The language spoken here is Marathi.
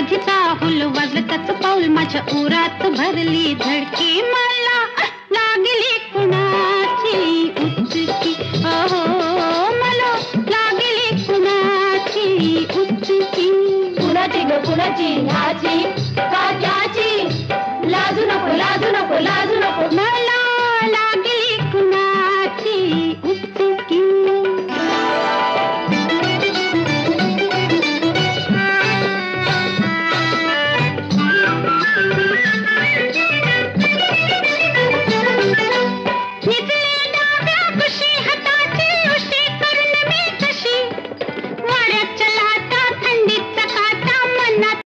माझी चाहूल वाजलं त्याच पाऊल माझ्या उरात भरली धडकी मला लागली कुणाची उचकी अहो मला लागली कुणाची उचकी कुणाची ग कुणाची ह्याची का त्याची लाजू नको लाजू नको लाजू